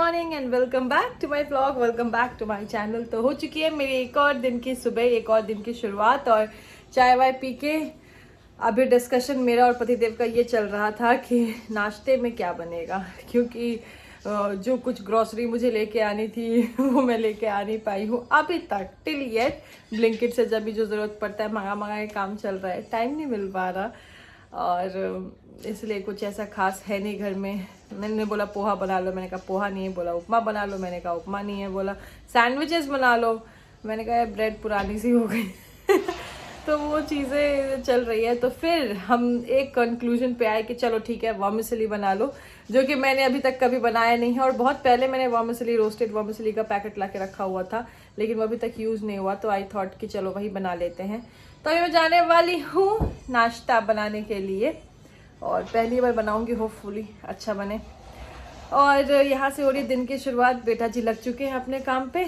Morning and welcome back to my blog, welcome back to my channel. तो हो चुकी है मेरी एक और दिन की सुबह, एक और दिन की शुरुआत और चाय वाय पी के अभी डिस्कशन मेरा और पतिदेव का ये चल रहा था कि नाश्ते में क्या बनेगा, क्योंकि जो कुछ ग्रॉसरी मुझे लेके आनी थी वो मैं लेके आ नहीं पाई हूँ अभी तक टिल येट। ब्लिंकिट से जब भी जो ज़रूरत पड़ता है मंगा के काम चल रहा है, टाइम नहीं मिल पा रहा और इसलिए कुछ ऐसा खास है नहीं घर में। मैंने बोला पोहा बना लो, मैंने कहा पोहा नहीं है। बोला उपमा बना लो, मैंने कहा उपमा नहीं है। बोला सैंडविचेस बना लो, मैंने कहा ब्रेड पुरानी सी हो गई तो वो चीज़ें चल रही है। तो फिर हम एक कंक्लूजन पे आए कि चलो ठीक है वर्मिसेली बना लो, जो कि मैंने अभी तक कभी बनाया नहीं है। और बहुत पहले मैंने वर्मिसेली, रोस्टेड वर्मिसेली का पैकेट ला के रखा हुआ था, लेकिन वो अभी तक यूज़ नहीं हुआ, तो आई थॉट कि चलो वही बना लेते हैं। तो अभी मैं जाने वाली हूँ नाश्ता बनाने के लिए और पहली बार बनाऊंगी, होपफुली अच्छा बने। और यहाँ से हो रही दिन की शुरुआत। बेटा जी लग चुके हैं अपने काम पे,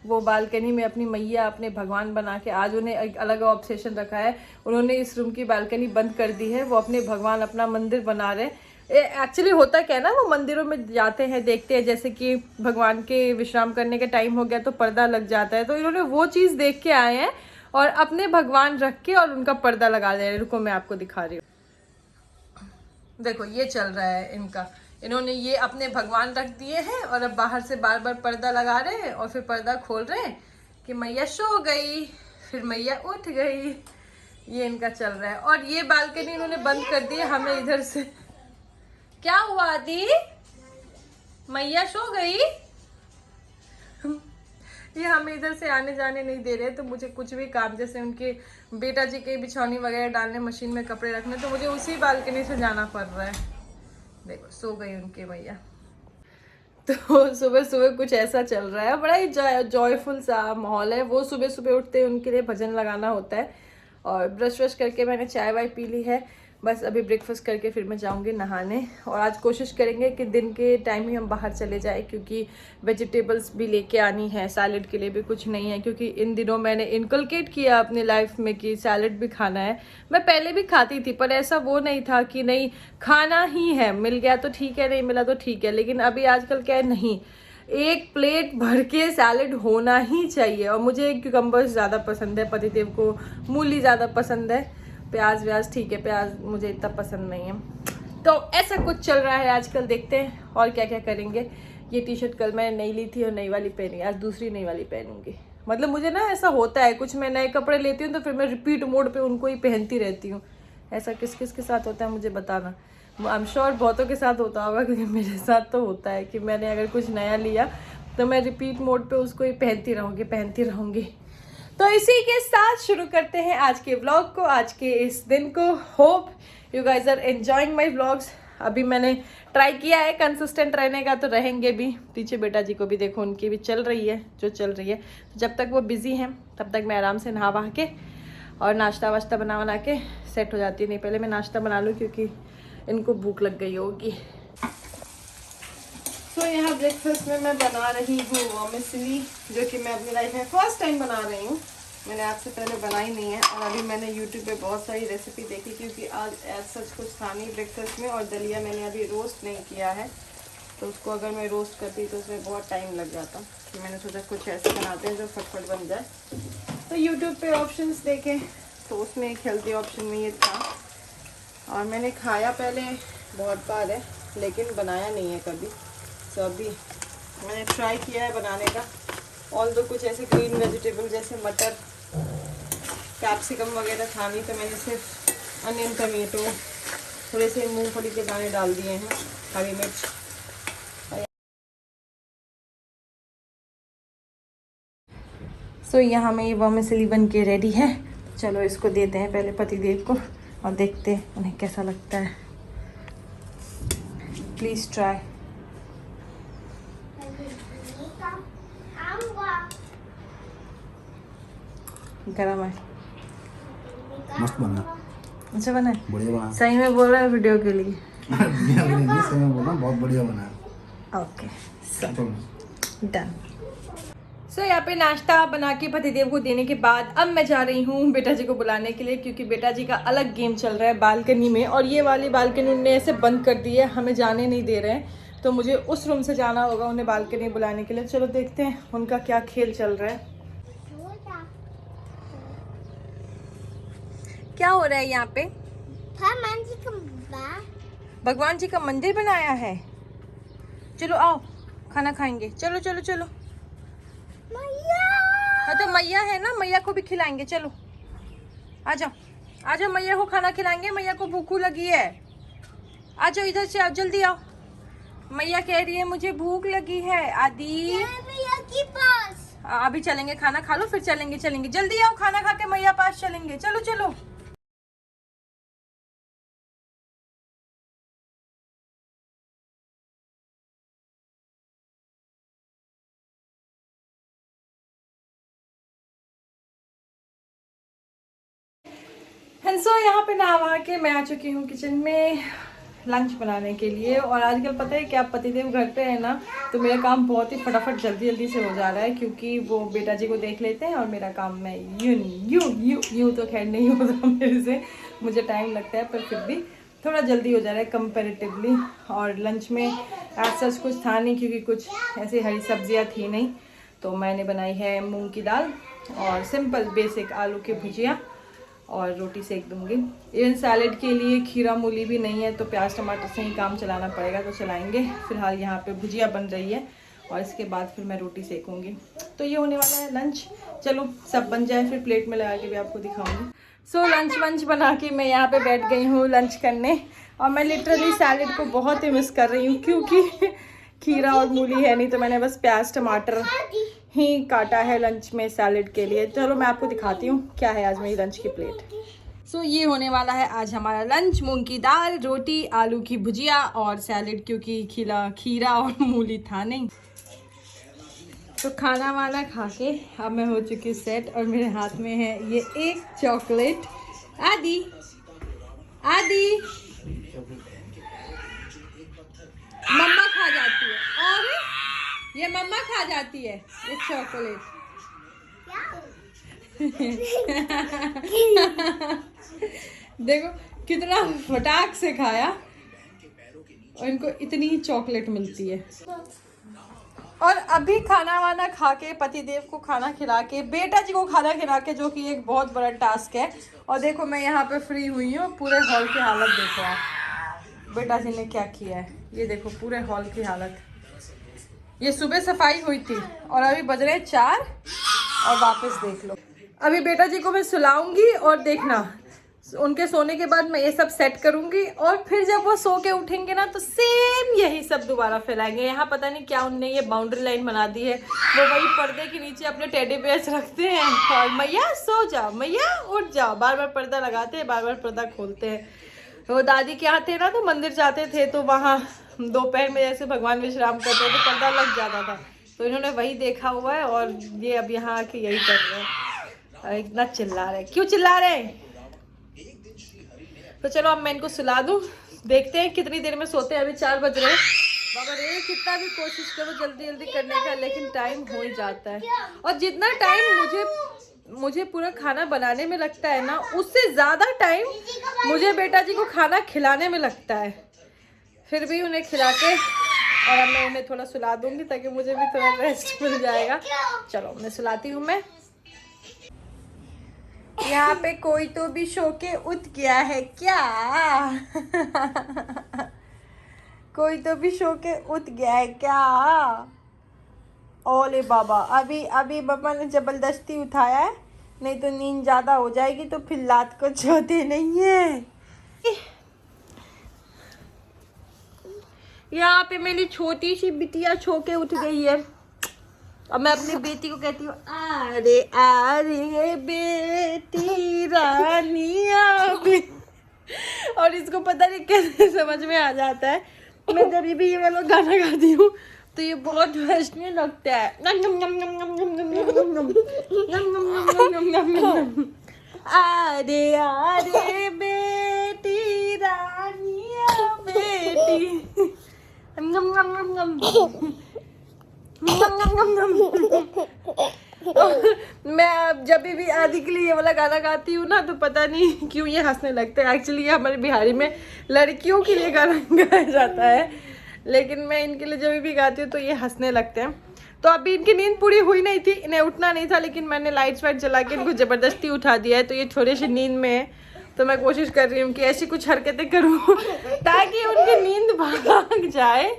वो बालकनी में अपनी मैया अपने भगवान बना के, आज उन्हें एक अलग ऑब्सेशन रखा है, उन्होंने इस रूम की बालकनी बंद कर दी है, वो अपने भगवान अपना मंदिर बना रहे हैं। एक्चुअली होता क्या है ना, वो मंदिरों में जाते हैं, देखते हैं जैसे कि भगवान के विश्राम करने के टाइम हो गया तो पर्दा लग जाता है, तो इन्होंने वो चीज़ देख के आए हैं और अपने भगवान रख के और उनका पर्दा लगा दे रहे हैं। रुको मैं आपको दिखा रही हूँ, देखो ये चल रहा है इनका। इन्होंने ये अपने भगवान रख दिए हैं और अब बाहर से बार बार पर्दा लगा रहे हैं और फिर पर्दा खोल रहे हैं कि मैया सो गई, फिर मैया उठ गई। ये इनका चल रहा है। और ये बालकनी इन्होंने बंद कर दी है, हमें इधर से। क्या हुआ आदि, मैया सो गई? ये हमें इधर से आने जाने नहीं दे रहे, तो मुझे कुछ भी काम, जैसे उनके बेटा जी के बिछौनी वगैरह डालने, मशीन में कपड़े रखने, तो मुझे उसी बालकनी से जाना पड़ रहा है। देखो सो गई उनके भैया। तो सुबह सुबह कुछ ऐसा चल रहा है, बड़ा ही जॉयफुल सा माहौल है। वो सुबह सुबह उठते हैं, उनके लिए भजन लगाना होता है। और ब्रश व्रश करके मैंने चाय वाय पी ली है, बस अभी ब्रेकफास्ट करके फिर मैं जाऊंगी नहाने। और आज कोशिश करेंगे कि दिन के टाइम ही हम बाहर चले जाए, क्योंकि वेजिटेबल्स भी लेके आनी है, सैलड के लिए भी कुछ नहीं है, क्योंकि इन दिनों मैंने इनकलकेट किया अपनी लाइफ में कि सैलड भी खाना है। मैं पहले भी खाती थी, पर ऐसा वो नहीं था कि नहीं खाना ही है, मिल गया तो ठीक है, नहीं मिला तो ठीक है। लेकिन अभी आजकल क्या है, नहीं, एक प्लेट भर के सैलड होना ही चाहिए। और मुझे क्यूकम्बर्स ज़्यादा पसंद है, पतिदेव को मूली ज़्यादा पसंद है, प्याज व्याज ठीक है, प्याज मुझे इतना पसंद नहीं है। तो ऐसा कुछ चल रहा है आजकल, देखते हैं और क्या क्या करेंगे। ये टी शर्ट कल मैंने नई ली थी और नई वाली पहनी, आज दूसरी नई वाली पहनूंगी। मतलब मुझे ना ऐसा होता है, कुछ मैं नए कपड़े लेती हूँ तो फिर मैं रिपीट मोड पे उनको ही पहनती रहती हूँ। ऐसा किस किस के साथ होता है मुझे बताना, आई एम श्योर बहुतों के साथ होता होगा, क्योंकि मेरे साथ तो होता है कि मैंने अगर कुछ नया लिया तो मैं रिपीट मोड पे उसको ही पहनती रहूँगी। तो इसी के साथ शुरू करते हैं आज के व्लॉग को, आज के इस दिन को। Hope you guys are enjoying my vlogs. अभी मैंने ट्राई किया है कंसिस्टेंट रहने का, तो रहेंगे भी। पीछे बेटा जी को भी देखो, उनकी भी चल रही है जो चल रही है। तो जब तक वो बिज़ी हैं तब तक मैं आराम से नहा वहा के और नाश्ता वाश्ता बना के सेट हो जाती है। नहीं पहले मैं नाश्ता बना लूँ, क्योंकि इनको भूख लग गई होगी। तो यहाँ ब्रेकफास्ट में मैं बना रही हूँ वर्मिसेली, जो कि मैं अपनी लाइफ में फर्स्ट टाइम बना रही हूँ। मैंने आज से पहले बनाई नहीं है। और अभी मैंने यूट्यूब पे बहुत सारी रेसिपी देखी, क्योंकि आज ऐसा सच कुछ था नहीं ब्रेकफास्ट में। और दलिया मैंने अभी रोस्ट नहीं किया है, तो उसको अगर मैं रोस्ट करती तो उसमें बहुत टाइम लग जाता। तो मैंने सोचा कुछ ऐसे बनाते हैं जो फटफट बन जाए। तो यूट्यूब पे ऑप्शंस देखे तो उसमें एक हेल्दी ऑप्शन में ये था, और मैंने खाया पहले बहुत बार है, लेकिन बनाया नहीं है कभी। तो अभी मैंने ट्राई किया है बनाने का। ऑल दो कुछ ऐसे ग्रीन वेजिटेबल जैसे मटर, कैप्सिकम वगैरह था नहीं, तो मैंने सिर्फ अनियन, टमेटो, थोड़े से मूंगफली के दाने डाल दिए हैं, हरी मिर्च। सो यहाँ में ये वर्मिसेली बन के रेडी है। चलो इसको देते हैं पहले पतिदेव को और देखते हैं उन्हें कैसा लगता है। Please try. गरम है, मस्त बना, अच्छा बना है, बढ़िया बना। सही में बोल रहा है वीडियो के लिए? सही में बोल रहा हूँ, बहुत बढ़िया बना। Okay done. सो यहाँ पे नाश्ता बना के पतिदेव को देने के बाद अब मैं जा रही हूँ बेटा जी को बुलाने के लिए, क्योंकि बेटा जी का अलग गेम चल रहा है बालकनी में। और ये वाली बालकनी उन्होंने ऐसे बंद कर दी है, हमें जाने नहीं दे रहे हैं। तो मुझे उस रूम से जाना होगा उन्हें बालकनी बुलाने के लिए। चलो देखते हैं उनका क्या खेल चल रहा है। क्या हो रहा है यहाँ पे? भगवान जी का मंदिर बनाया है। चलो आओ खाना खाएंगे। चलो चलो चलो। हाँ तो मैया है ना, मैया को भी खिलाएंगे। चलो आ जाओ आ जाओ, मैया को खाना खिलाएंगे, मैया को भूख लगी है। आ जाओ इधर से आओ, जल्दी आओ। मैया कह रही है मुझे भूख लगी है। आदि मैया के पास अभी चलेंगे, खाना खा लो फिर चलेंगे। चलेंगे जल्दी आओ, खाना खा के मैया पास चलेंगे। चलो चलो। सो यहाँ पे नहा वहा के मैं आ चुकी हूँ किचन में लंच बनाने के लिए। और आजकल पता है क्या, पतिदेव घर पे है ना, तो मेरा काम बहुत ही फटाफट जल्दी जल्दी से हो जा रहा है, क्योंकि वो बेटा जी को देख लेते हैं और मेरा काम मैं यूँ तो खैर नहीं होता मेरे से, मुझे टाइम लगता है, पर फिर भी थोड़ा जल्दी हो जा रहा है कंपेरेटिवली। और लंच में ऐसा कुछ था नहीं, क्योंकि कुछ ऐसी हरी सब्जियाँ थी नहीं, तो मैंने बनाई है मूँग की दाल और सिंपल बेसिक आलू की भुजिया और रोटी सेक दूंगी। इवन सैलेड के लिए खीरा मूली भी नहीं है, तो प्याज टमाटर से ही काम चलाना पड़ेगा, तो चलाएंगे। फिलहाल यहाँ पे भुजिया बन रही है और इसके बाद फिर मैं रोटी सेकूंगी। तो ये होने वाला है लंच। चलो सब बन जाए फिर प्लेट में लगा के भी आपको दिखाऊंगी। सो लंच वंच बना के मैं यहाँ पे बैठ गई हूँ लंच करने, और मैं लिटरली सैलेड को बहुत ही मिस कर रही हूँ, क्योंकि खीरा और मूली है नहीं, तो मैंने बस प्याज टमाटर ही काटा है लंच में सैलेड के लिए। चलो मैं आपको दिखाती हूँ क्या है आज मेरी लंच की प्लेट। सो ये होने वाला है आज हमारा लंच, मूंग की दाल, रोटी, आलू की भुजिया और सैलेड, क्योंकि खीरा और मूली था नहीं। तो खाना वाना खा के अब मैं हो चुकी सेट, और मेरे हाथ में है ये एक चॉकलेट। आदि आदि मम्मा खा जाती है, और ये मम्मा खा जाती है ये चॉकलेट। देखो कितना फटाक से खाया, और इनको इतनी चॉकलेट मिलती है। और अभी खाना वाना खा के, पतिदेव को खाना खिला के, बेटा जी को खाना खिला के, जो कि एक बहुत बड़ा टास्क है। और देखो मैं यहाँ पे फ्री हुई हूँ, पूरे हॉल की हालत देख रहा है बेटा जी ने क्या किया है। ये देखो पूरे हॉल की हालत। ये सुबह सफाई हुई थी और अभी बज रहे 4, और वापस देख लो। अभी बेटा जी को मैं सुलाऊंगी, और देखना उनके सोने के बाद मैं ये सब सेट करूंगी, और फिर जब वो सो के उठेंगे ना, तो सेम यही सब दोबारा फैलाएंगे। यहाँ पता नहीं क्या उनने ये बाउंड्री लाइन बना दी है, वो वही पर्दे के नीचे अपने टेडी बेयर्स रखते हैं, और मैया सो जाओ, मैया उठ जाओ, बार बार पर्दा लगाते हैं, बार बार पर्दा खोलते हैं। वो दादी के यहाँ थे ना, तो मंदिर जाते थे, तो वहाँ दोपहर में जैसे भगवान विश्राम करते थे, तो पर्दा लग जाता था, तो इन्होंने वही देखा हुआ है, और ये अब यहाँ आके यही कर रहे हैं। इतना चिल्ला रहे, क्यों चिल्ला रहे हैं? तो चलो अब मैं इनको सुला दूँ, देखते हैं कितनी देर में सोते हैं। अभी 4 बज रहे हैं। बाबा रे कितना भी कोशिश करो जल्दी जल्दी करने का, लेकिन टाइम हो ही जाता है। और जितना टाइम मुझे पूरा खाना बनाने में लगता है ना, उससे ज़्यादा टाइम मुझे बेटा जी को खाना खिलाने में लगता है। फिर भी उन्हें खिला के, और अब मैं उन्हें थोड़ा सुला दूंगी, ताकि मुझे भी थोड़ा रेस्ट मिल जाएगा। चलो मैं सुलाती हूँ। मैं यहाँ पे कोई तो भी सो के उठ गया है क्या? कोई तो भी सो के उठ गया है क्या? ओले बाबा, अभी पापा ने जबरदस्ती उठाया है, नहीं तो नींद ज़्यादा हो जाएगी, तो फिर रात को सोते नहीं है। यहाँ पे मेरी छोटी सी बिटिया सो के उठ गई है। अब मैं अपनी बेटी को कहती हूँ, अरे अरे बेटी रानिया बे। और इसको पता नहीं कैसे समझ में आ जाता है। मैं जब भी ये वाला गाना गाती हूँ तो ये बहुत हंसने लगता है। अरे अरे बेटी रानिया बेटी। मैं जब भी आदि के लिए ये वाला गाना गाती हूँ ना, तो पता नहीं क्यों ये हंसने लगते हैं। एक्चुअली ये हमारे बिहारी में लड़कियों के लिए गाना गाया जाता है, लेकिन मैं इनके लिए जब भी गाती हूँ तो ये हंसने लगते हैं। तो अभी इनकी नींद पूरी हुई नहीं थी, इन्हें उठना नहीं था, लेकिन मैंने लाइट्स वाइट जला के इनको ज़बरदस्ती उठा दिया है। तो ये थोड़ी सी नींद में है, तो मैं कोशिश कर रही हूँ कि ऐसी कुछ हरकतें करूँ ताकि उनकी नींद भाग जाए,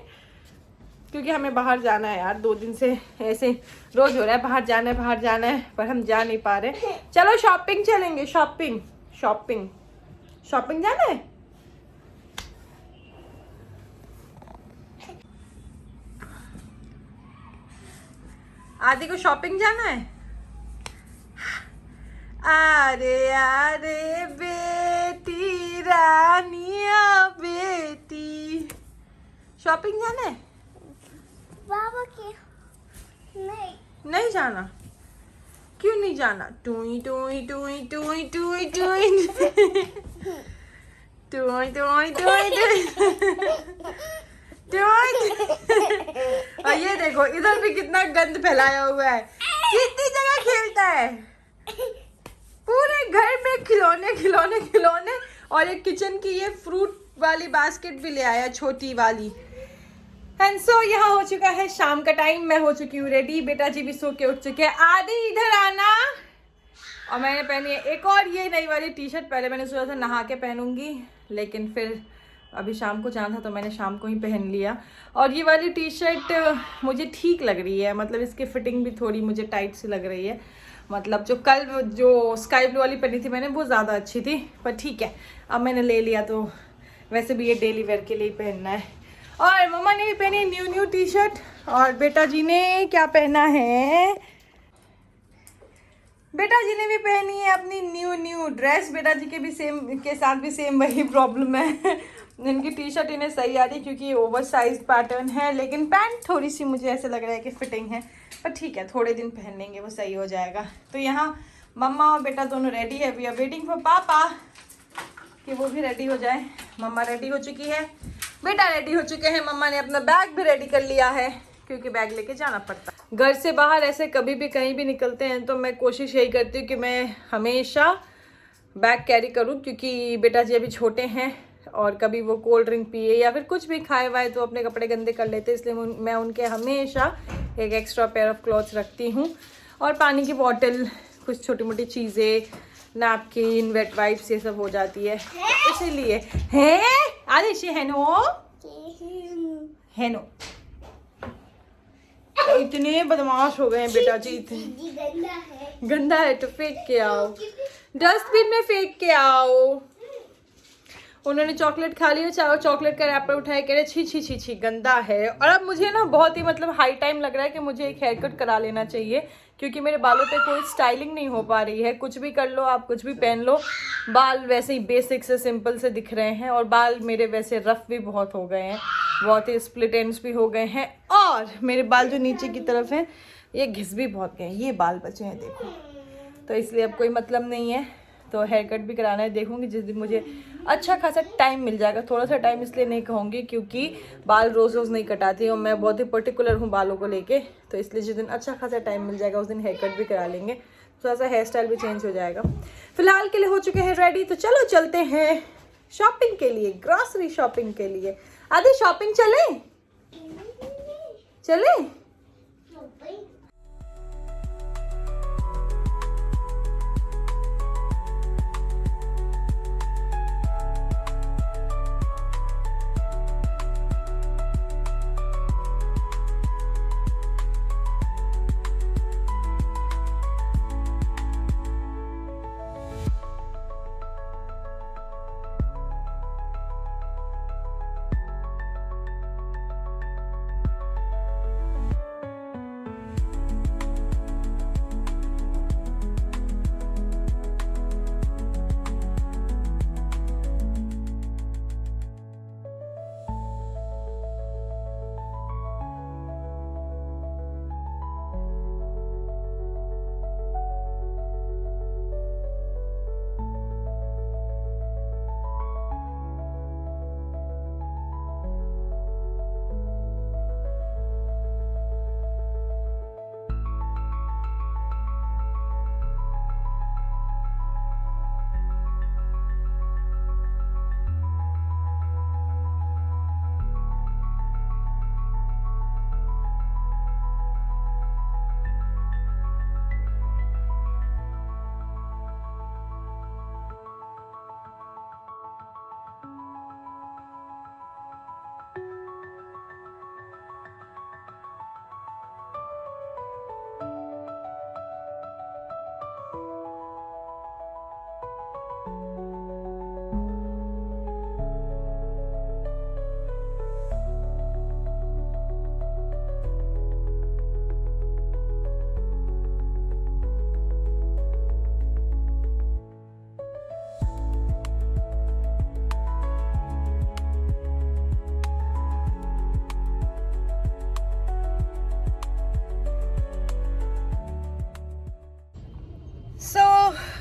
क्योंकि हमें बाहर जाना है यार। 2 दिन से ऐसे रोज हो रहा है बाहर जाना है बाहर जाना है, पर हम जा नहीं पा रहे। चलो शॉपिंग चलेंगे, शॉपिंग शॉपिंग शॉपिंग जाना है। आदि को शॉपिंग जाना है। अरे अरे बेटी रानिया बेटी, शॉपिंग जाना है। बाबा के नहीं नहीं जाना? क्यों नहीं जाना? टूई टूई टूई टूई टूई टूई टूई टूई टूई। और ये देखो इधर भी कितना गंद फैलाया हुआ है, कितनी जगह खेलता है। पूरे घर में खिलौने खिलौने खिलौने। और एक किचन की ये फ्रूट वाली बास्केट भी ले आया, छोटी वाली। एंड सो यहाँ हो चुका है शाम का टाइम, मैं हो चुकी हूँ रेडी, बेटा जी भी सो के उठ चुके हैं। आदि इधर आना। और मैंने पहनी है एक और ये नई वाली टी शर्ट। पहले मैंने सोचा था नहा के पहनूंगी, लेकिन फिर अभी शाम को जाना था तो मैंने शाम को ही पहन लिया। और ये वाली टी शर्ट मुझे ठीक लग रही है, मतलब इसकी फिटिंग भी थोड़ी मुझे टाइट सी लग रही है। मतलब जो कल जो स्काई ब्लू वाली पहनी थी मैंने, वो ज़्यादा अच्छी थी, पर ठीक है अब मैंने ले लिया। तो वैसे भी ये डेली वेयर के लिए पहनना है। और मम्मा ने भी पहनी न्यू टी शर्ट, और बेटा जी ने क्या पहना है, बेटा जी ने भी पहनी है अपनी न्यू ड्रेस। बेटा जी के भी सेम के साथ भी सेम वही प्रॉब्लम है। इनकी टी शर्ट इन्हें सही आ रही क्योंकि ओवर साइज पैटर्न है, लेकिन पैंट थोड़ी सी मुझे ऐसे लग रहा है कि फिटिंग है, पर ठीक है थोड़े दिन पहन लेंगे वो सही हो जाएगा। तो यहाँ मम्मा और बेटा दोनों रेडी है। वी आर वेटिंग फॉर पापा कि वो भी रेडी हो जाए। मम्मा रेडी हो चुकी है, बेटा रेडी हो चुके हैं। मम्मा ने अपना बैग भी रेडी कर लिया है, क्योंकि बैग लेके जाना पड़ता है। घर से बाहर ऐसे कभी भी कहीं भी निकलते हैं तो मैं कोशिश यही करती हूँ कि मैं हमेशा बैग कैरी करूँ, क्योंकि बेटा जी अभी छोटे हैं और कभी वो कोल्ड ड्रिंक पिए या फिर कुछ भी खाए वाए तो अपने कपड़े गंदे कर लेते, इसलिए मैं उनके हमेशा एक एक्स्ट्रा पेयर ऑफ क्लॉथ्स रखती हूँ। और पानी की बॉटल, कुछ छोटी मोटी चीज़ें, नैपकिन, वेट वाइप्स, ये सब हो जाती है, इसीलिए है। आदिश हेनो इतने बदमाश हो गए हैं बेटा जी, इतने गंदा है तो फेंक के आओ, डस्टबिन में फेंक के आओ। उन्होंने चॉकलेट खा लिया, चाहे चॉकलेट का रैपर उठाए, कह रहे छी छी छी छी गंदा है। और अब मुझे ना बहुत ही मतलब हाई टाइम लग रहा है कि मुझे एक हेयर कट करा लेना चाहिए, क्योंकि मेरे बालों पे कोई स्टाइलिंग नहीं हो पा रही है। कुछ भी कर लो आप, कुछ भी पहन लो, बाल वैसे ही बेसिक से सिंपल से दिख रहे हैं। और बाल मेरे वैसे रफ भी बहुत हो गए हैं, बहुत ही स्प्लिट एंड्स भी हो गए हैं, और मेरे बाल जो नीचे की तरफ हैं ये घिस भी बहुत गए हैं, ये बाल बचे हैं देखो। तो इसलिए अब कोई मतलब नहीं है, तो हेयर कट भी कराना है। देखूंगी जिस दिन मुझे अच्छा खासा टाइम मिल जाएगा, थोड़ा सा टाइम इसलिए नहीं कहूँगी क्योंकि बाल रोज़ रोज़ नहीं कटाती और मैं बहुत ही पर्टिकुलर हूँ बालों को लेके, तो इसलिए जिस दिन अच्छा खासा टाइम मिल जाएगा उस दिन हेयर कट भी करा लेंगे, थोड़ा सा हेयर स्टाइल भी चेंज हो जाएगा। फिलहाल के लिए हो चुके हैं रेडी, तो चलो चलते हैं शॉपिंग के लिए, ग्रॉसरी शॉपिंग के लिए। आदि शॉपिंग चले चले।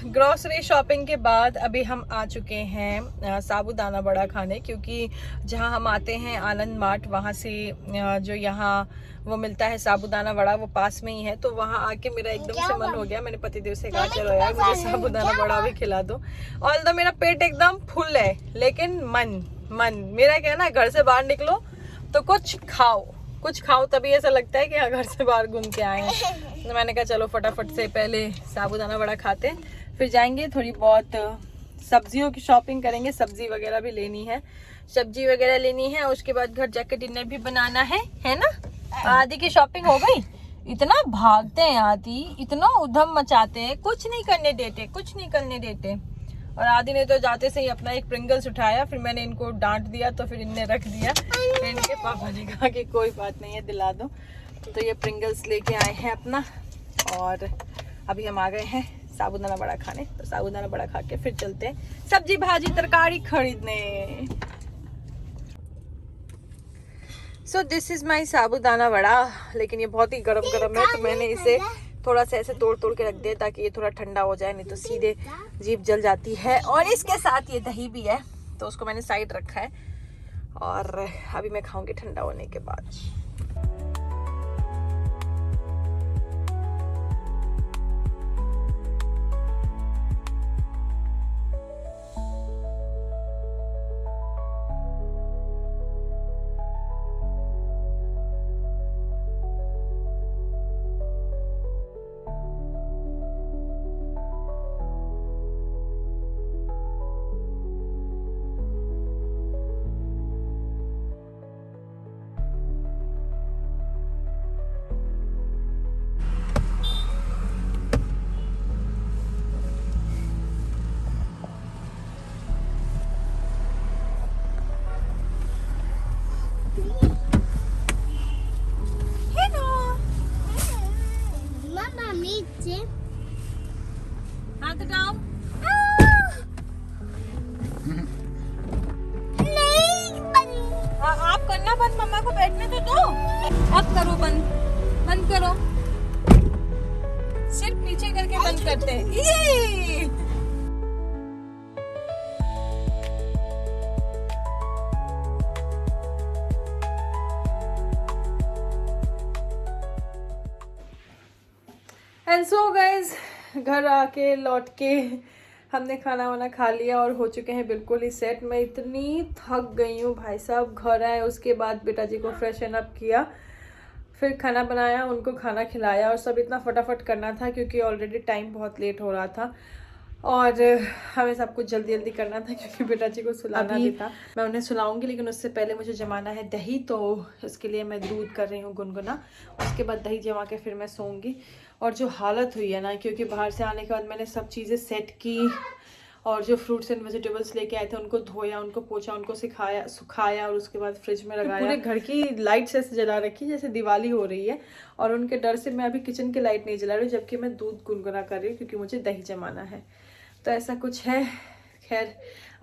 ग्रॉसरी शॉपिंग के बाद अभी हम आ चुके हैं साबूदाना वड़ा खाने, क्योंकि जहां हम आते हैं आनंद मार्ट, वहां से जो यहाँ वो मिलता है साबूदाना वड़ा, वो पास में ही है। तो वहां आके मेरा एकदम से मन हो गया, मैंने पतिदेव से कहा चलो यार मुझे साबूदाना वड़ा भी खिला दो। ऑल्दो मेरा पेट एकदम फुल है, लेकिन मन मेरा क्या है ना, घर से बाहर निकलो तो कुछ खाओ तभी ऐसा लगता है कि हाँ घर से बाहर घूम के आए हैं। तो मैंने कहा चलो फटाफट से पहले साबूदाना वड़ा खाते हैं, फिर जाएंगे थोड़ी बहुत सब्जियों की शॉपिंग करेंगे, सब्जी वगैरह भी लेनी है, सब्जी वगैरह लेनी है। उसके बाद घर जाके डिनर भी बनाना है ना। आदि की शॉपिंग हो गई। इतना भागते हैं आदि, इतना उधम मचाते हैं, कुछ नहीं करने देते। और आदि ने तो जाते से ही अपना एक प्रिंगल्स उठाया, फिर मैंने इनको डांट दिया तो फिर इनने रख दिया। फिर इनके पापा ने कहा कि कोई बात नहीं है दिला दो, तो ये प्रिंगल्स लेके आए हैं अपना। और अभी हम आ गए हैं साबूदाना वड़ा खाने, तो साबूदाना वड़ा खा के फिर चलते हैं सब्जी भाजी तरकारी खरीदने। सो दिस इज माई साबूदाना वड़ा, लेकिन ये बहुत ही गरम है, तो मैंने इसे थोड़ा सा ऐसे तोड़ के रख दिया ताकि ये थोड़ा ठंडा हो जाए, नहीं तो सीधे जीभ जल जाती है। और इसके साथ ये दही भी है, तो उसको मैंने साइड रखा है और अभी मैं खाऊंगी ठंडा होने के बाद। हाथ उठाओ। आप करना बंद, मम्मा को बैठने तो दो। अब करो बंद करो, सिर्फ नीचे करके बंद करते हैं। ये एंड सो गाइज, घर आके लौट के हमने खाना वाना खा लिया और हो चुके हैं बिल्कुल ही सेट। मैं इतनी थक गई हूँ भाई साहब। घर आए उसके बाद बेटा जी को फ्रेशन अप किया, फिर खाना बनाया, उनको खाना खिलाया, और सब इतना फटाफट करना था क्योंकि ऑलरेडी टाइम बहुत लेट हो रहा था और हमें सब कुछ जल्दी करना था क्योंकि बेटा जी को सुलाना भी था। मैं उन्हें सुलाऊंगी, लेकिन उससे पहले मुझे जमाना है दही, तो उसके लिए मैं दूध कर रही हूँ गुनगुना। उसके बाद दही जमा के फिर मैं सोऊंगी। और जो हालत हुई है ना, क्योंकि बाहर से आने के बाद मैंने सब चीज़ें सेट की और जो फ्रूट्स एंड वेजिटेबल्स लेके आए थे उनको धोया, उनको पोंछा, उनको सुखाया और उसके बाद फ्रिज में लगाया। पूरे घर की लाइट्स ऐसे जला रखी जैसे दिवाली हो रही है, और उनके डर से मैं अभी किचन की लाइट नहीं जला रही, जबकि मैं दूध गुनगुना कर रही हूँ क्योंकि मुझे दही जमाना है। तो ऐसा कुछ है। खैर,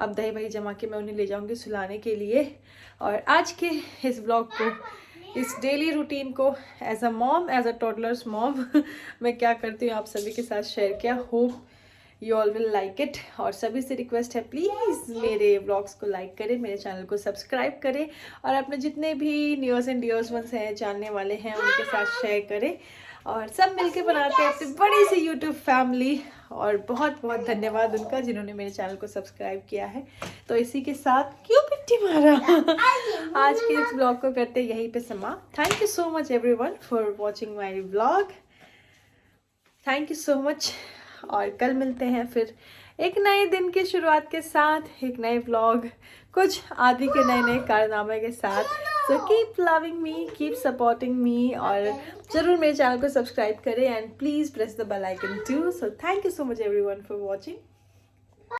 अब दही वही जमा के मैं उन्हें ले जाऊंगी सुलाने के लिए। और आज के इस ब्लॉग को, इस डेली रूटीन को as a mom, as a toddlers mom मैं क्या करती हूँ आप सभी के साथ शेयर किया। Hope you all will like it. और सभी से रिक्वेस्ट है प्लीज़ मेरे ब्लॉग्स को लाइक करें, मेरे चैनल को सब्सक्राइब करें और अपने जितने भी न्यूज़ एंड डियर्स वंस हैं, जानने वाले हैं, उनके साथ शेयर करें। और सब मिलके बनाते हैं अपनी बड़ी सी यूट्यूब फैमिली। और बहुत बहुत धन्यवाद उनका जिन्होंने मेरे चैनल को सब्सक्राइब किया है। तो इसी के साथ क्यों पिट्टी मारा आज के इस ब्लॉग को करते यहीं पे समाप्त। Thank you so much everyone for watching my blog. Thank you so much. और कल मिलते हैं फिर एक नए दिन की शुरुआत के साथ, एक नए व्लॉग, कुछ आदि के नए कारनामे के साथ। So keep loving me, keep supporting me, और ज़रूर मेरे चैनल को सब्सक्राइब करें and please press the bell icon too. So thank you so much everyone for watching.